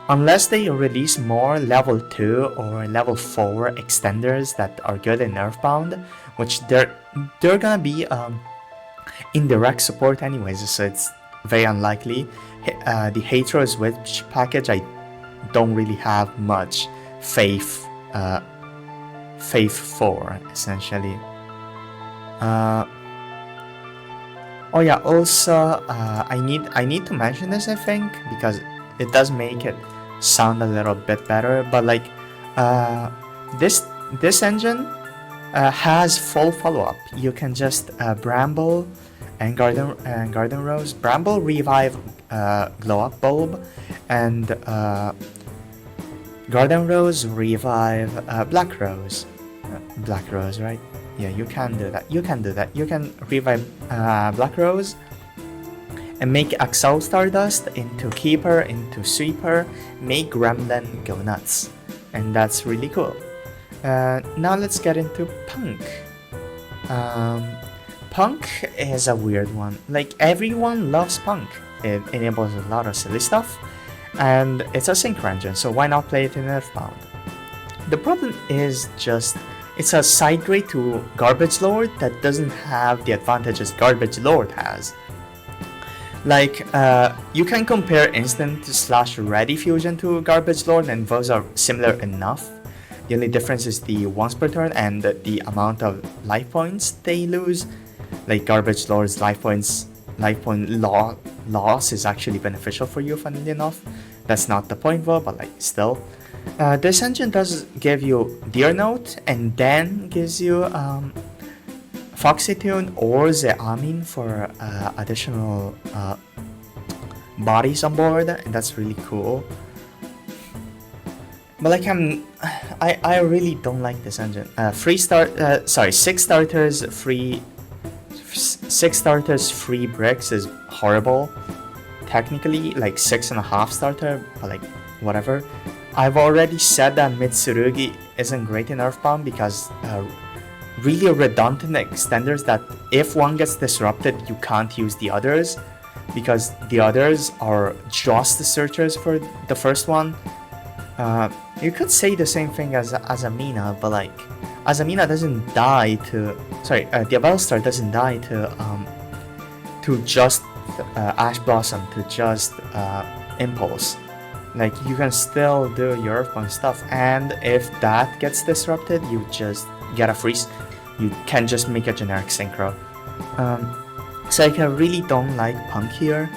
Unless they release more level 2 or level 4 extenders that are good in Earthbound, which they're gonna be indirect support anyways, so it's very unlikely. The Hatro's Witch package, I don't really have much faith for, essentially. Oh yeah, also I need to mention this, I think, because it does make it sound a little bit better, but like this engine has full follow-up. You can just Bramble and Garden Rose. Bramble revive Glow Up Bulb, and Garden Rose revive Black Rose. Black Rose, right? Yeah, you can do that. You can revive Black Rose and make Axel Stardust into Keeper, into Sweeper, make Gremlin go nuts. And that's really cool. Now let's get into P.U.N.K. P.U.N.K is a weird one. Like, everyone loves P.U.N.K. It enables a lot of silly stuff, and it's a Synchro engine, so why not play it in Earthbound? The problem is just, it's a side grade to Garbage Lord that doesn't have the advantages Garbage Lord has. Like, you can compare instant / ready fusion to Garbage Lord, and those are similar enough. The only difference is the once per turn and the amount of life points they lose. Like, Garbage Lord's life point loss is actually beneficial for you, funnily enough. That's not the point though, but like, still. This engine does give you Deer Note, and then gives you Foxy Tune or Zeamin for additional bodies on board, and that's really cool. But like, I really don't like this engine. 6 starters free. 6 starters free bricks is horrible. Technically, like 6.5 starter, but like, whatever. I've already said that Mitsurugi isn't great in Earthbound because really redundant extenders that if one gets disrupted, you can't use the others, because the others are just the searchers for the first one. You could say the same thing as Azamina, but like, Azamina doesn't die to... Sorry, Diabellstar doesn't die to just Ash Blossom, to just Impulse. Like, you can still do your Earthbound stuff, and if that gets disrupted, you just get a freeze. You can just make a generic Synchro. So like, I really don't like P.U.N.K here,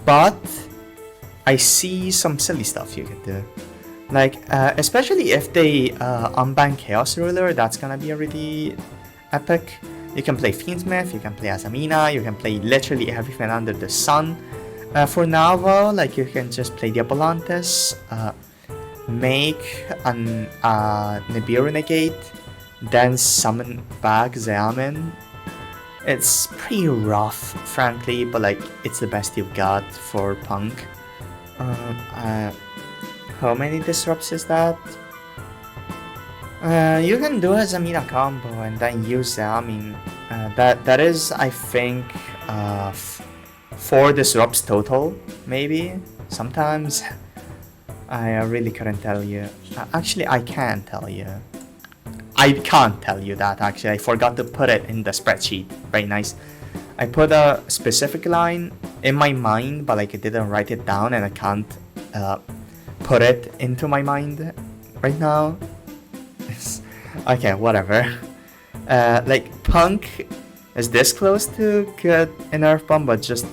but I see some silly stuff you could do. Like, especially if they unban Chaos Ruler, that's gonna be a really epic. You can play Fiendsmith, you can play Azamina, you can play literally everything under the sun. For now though, like, you can just play Diabolantes, make an Nibiru Negate, then summon back Zeamin. It's pretty rough, frankly, but like, it's the best you've got for P.U.N.K. How many disrupts is that? You can do a Zamina combo and then use Zeamin. That is, I think, 4 disrupts total, maybe, sometimes. I really couldn't tell you. Actually, I can tell you. I can't tell you that, actually. I forgot to put it in the spreadsheet. Very nice. I put a specific line in my mind, but like, I didn't write it down, and I can't put it into my mind right now. Okay, whatever. Like, P.U.N.K is this close to good in Earthbound, but just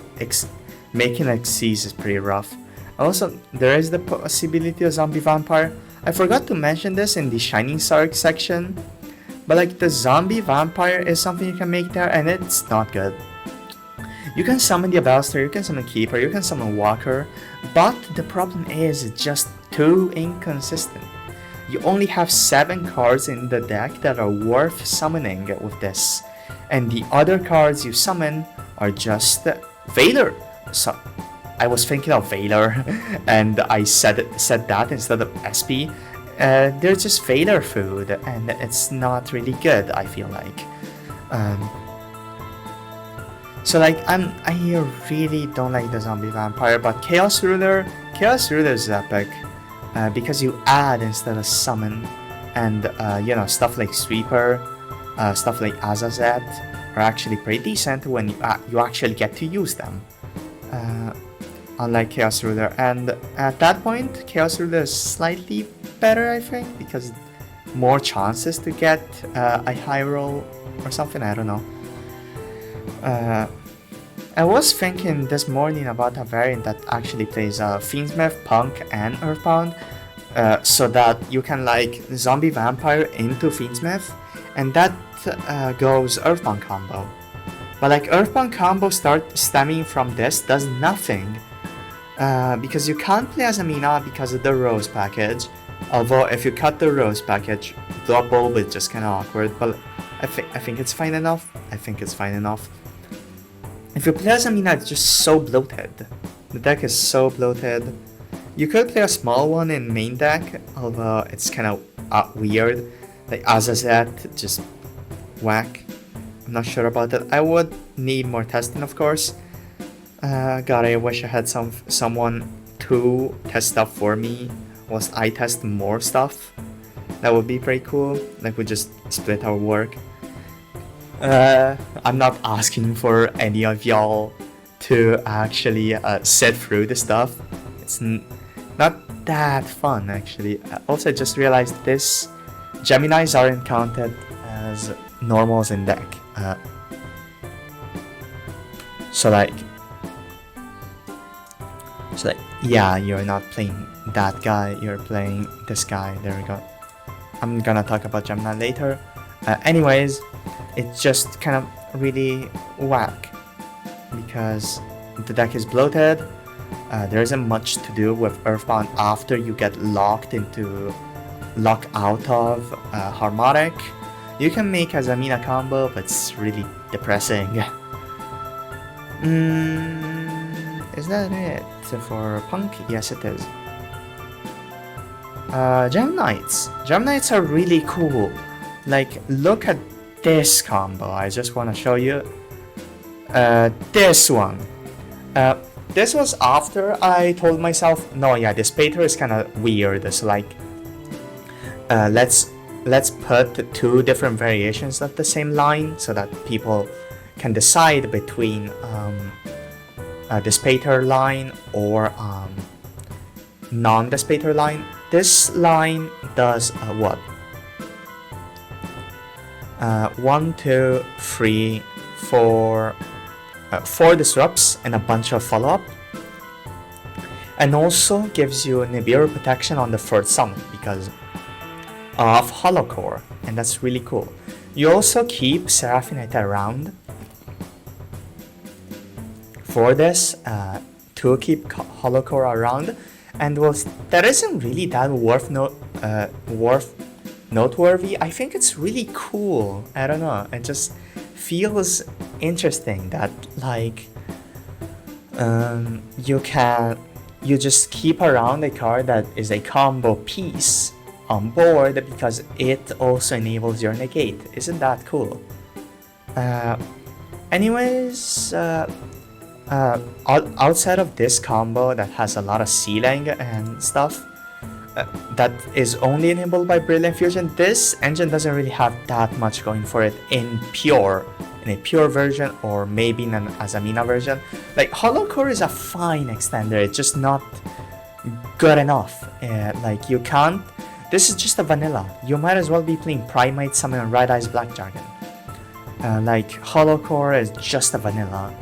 making Xyz is pretty rough. Also, there is the possibility of Zombie Vampire. I forgot to mention this in the Shining Sarc section, but like, the Zombie Vampire is something you can make there, and it's not good. You can summon Diabellstar, you can summon Keeper, you can summon Walker, but the problem is it's just too inconsistent. you only have 7 cards in the deck that are worth summoning with this. And the other cards you summon are just Valor. So I was thinking of Valor and I said that instead of SP. They're just Valor food and it's not really good, I feel like. So like I really don't like the zombie vampire, but Chaos Ruler is epic because you add instead of summon, and you know, stuff like Sweeper, stuff like Azazet are actually pretty decent when you actually get to use them. Unlike Chaos Ruler, and at that point Chaos Ruler is slightly better, I think, because more chances to get a high roll or something, I don't know. I was thinking this morning about a variant that actually plays Fiendsmith, P.U.N.K, and EARTHBOUND, so that you can like zombie vampire into Fiendsmith, and that goes EARTHBOUND combo. But like EARTHBOUND combo stemming from this does nothing, because you can't play azamina because of the rose package. Although if you cut the rose package, the bulb is just kind of awkward, but I think it's fine enough. If you play azamina, it's just so bloated. The deck is so bloated. You could play a small one in main deck, although it's kind of weird. Like Azazet, just whack. I'm not sure about that. I would need more testing, of course. God, I wish I had someone to test stuff for me whilst I test more stuff. That would be pretty cool. Like, we just split our work. I'm not asking for any of y'all to actually sit through the stuff. It's not that fun, actually. Also, I just realized this Geminis aren't counted as normals in deck. So like, yeah, you're not playing that guy, you're playing this guy. There we go. I'm gonna talk about Gemini later. Anyways, it's just kind of really whack because the deck is bloated. There isn't much to do with EARTHBOUND after you get locked out of Harmonic. You can make a Zamina combo, but it's really depressing. Is that it for P.U.N.K? Yes, it is. Gem Knights are really cool. Like, look at this combo. I just want to show you this one. This was after I told myself, no, yeah, this pater is kind of weird. So like, let's put 2 different variations of the same line so that people can decide between this pater line or non-despater line. This line does what? 1, 2, 3, 4, 4 disrupts and a bunch of follow-up, and also gives you Nibiru protection on the 3rd summon because of Hollow Core, and that's really cool. You also keep Seraphinite around for this to keep Hollow Core around, and that isn't really that noteworthy. I think it's really cool. I don't know. It just feels interesting that like you just keep around a card that is a combo piece on board because it also enables your negate. Isn't that cool? Anyways, outside of this combo that has a lot of ceiling and stuff, that is only enabled by Brilliant Fusion, this engine doesn't really have that much going for it in a pure version, or maybe in an Azamina version. Like, Hollow Core is a fine extender, it's just not good enough. Like, you can't. This is just a vanilla. You might as well be playing Primate Summon and Red Eyes Black Dragon. Like, Hollow Core is just a vanilla.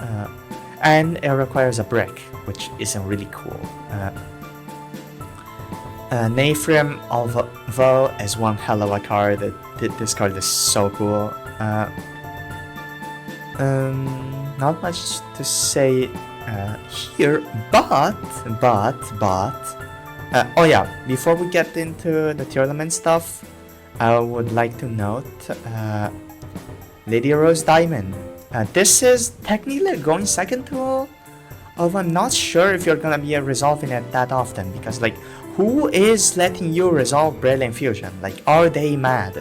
And it requires a brick, which isn't really cool. Nayfrim, although, is one hell of a card. This card is so cool. Not much to say here, but Oh yeah, before we get into the tearlament stuff, I would like to note Lady Rose Diamond. This is technically going second tool, although I'm not sure if you're gonna be resolving it that often, because like, who is letting you resolve Brilliant Fusion? Like, are they mad?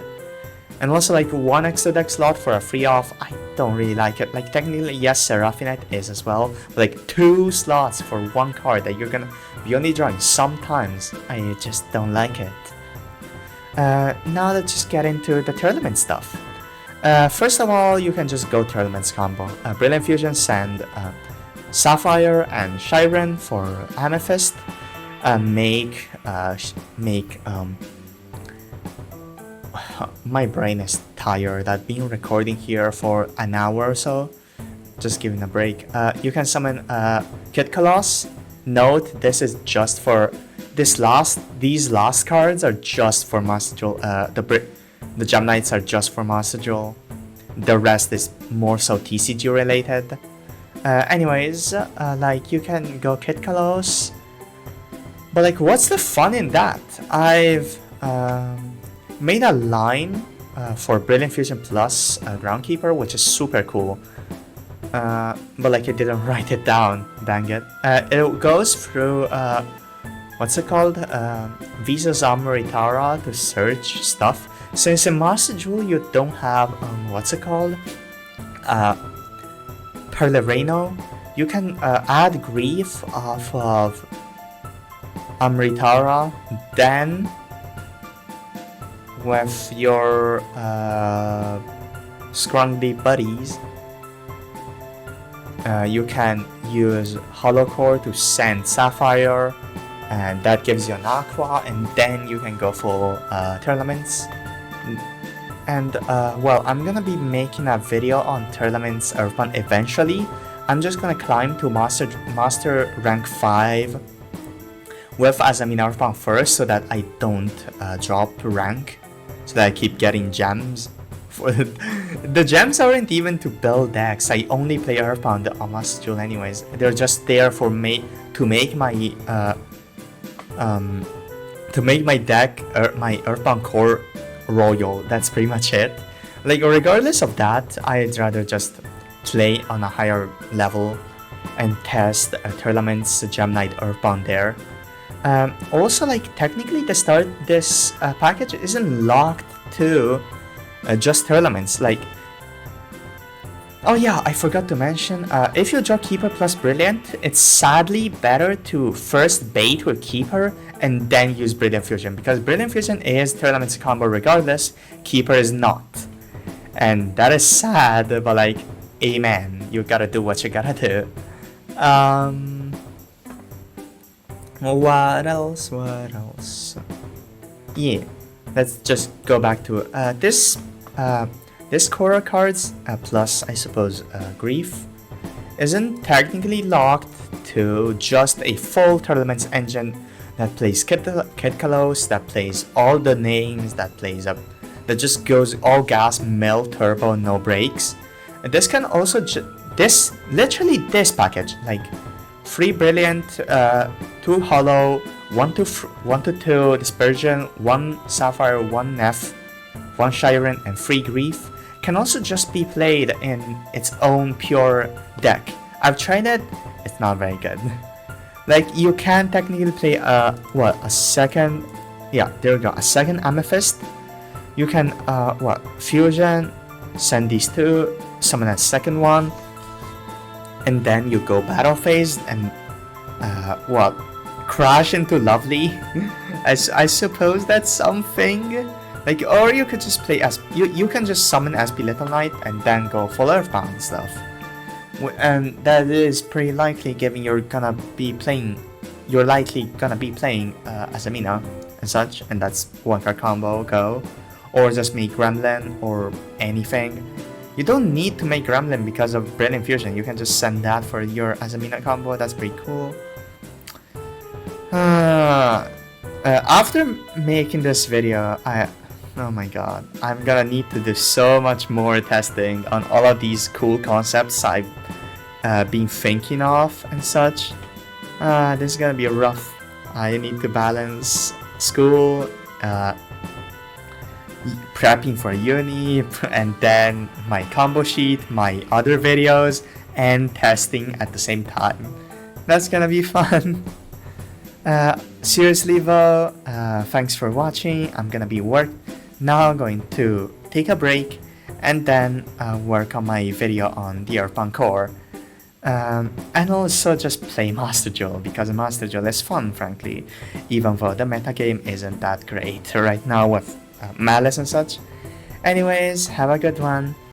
And also like 1 extra deck slot for a free off, I don't really like it. Like technically yes, Seraphinite is as well, but like 2 slots for 1 card that you're gonna be only drawing sometimes, I just don't like it. Now let's just get into the tournament stuff. First of all, you can just go Tearlaments combo. Brilliant Fusion send Sapphire and Shiren for Amethyst. My brain is tired. I've been recording here for an hour or so. Just giving a break. You can summon Kid Colossus. Note, this is just for these last cards are just for Masterduel. The Gem Knights are just for Masterduel. The rest is more so TCG related. Anyways, like you can go Kid Colossus. But like, what's the fun in that? I've made a line for Brilliant Fusion plus Groundkeeper, which is super cool. But like, it didn't write it down, dang it. It goes through, what's it called? Visa Zamaritara to search stuff. Since in Masterduel you don't have, what's it called? Perlereno, you can add Grief off of Amritara, then with your Scrungly buddies, you can use Hollow Core to send Sapphire, and that gives you an Aqua, and then you can go for Tearlaments. And well, I'm gonna be making a video on Tearlaments Earthbound eventually. I'm just gonna climb to Master rank 5 with Azamina Earthbound first, so that I don't drop to rank, so that I keep getting gems. The gems aren't even to build decks. I only play Earthbound on Masterduel anyways. They're just there for me to make my deck, my Earthbound core royal. That's pretty much it. Like, regardless of that, I'd rather just play on a higher level and test Tearlaments Gem Knight Earthbound there. Also, like, technically this package isn't locked to just Tearlaments. Like, oh yeah, I forgot to mention, if you draw Keeper plus Brilliant, it's sadly better to first bait with Keeper and then use Brilliant Fusion, because Brilliant Fusion is Tearlaments combo regardless, Keeper is not. And that is sad, but like, amen, you gotta do what you gotta do. What else? Yeah, let's just go back to this Korra cards, plus I suppose Grief, isn't technically locked to just a full Tearlaments engine that plays Kid Colossus, that plays all the names, that plays up, that just goes all gas, mill, turbo, no brakes. And this can also literally this package, like 3 Brilliant, 2 Hollow, 1 to 2 Dispersion, 1 Sapphire, 1 Neph, 1 Shiren, and 3 Grief, can also just be played in its own pure deck. I've tried it, it's not very good. Like, you can technically play a second Amethyst. You can Fusion, send these 2, summon a second one, and then you go battle phase and crash into Lovely. I suppose that's something. Like, or you could just play as you can just summon SP Little Knight and then go full Earthbound stuff. And that is pretty likely, given you're likely gonna be playing Azamina and such, and that's 1 card combo go. Or just make Gremlin or anything. You don't need to make Gremlin because of Brilliant Fusion. You can just send that for your Azamina combo. That's pretty cool. After making this video, oh my god, I'm gonna need to do so much more testing on all of these cool concepts I've been thinking of and such. This is gonna be a rough I need to balance school, prepping for uni, and then my combo sheet, my other videos, and testing at the same time. That's gonna be fun. Seriously though, thanks for watching. I'm gonna be now going to take a break and then work on my video on the P.U.N.K core. And also just play masterduel, because masterduel is fun, frankly, even though the metagame isn't that great right now with malice and such. Anyways, have a good one.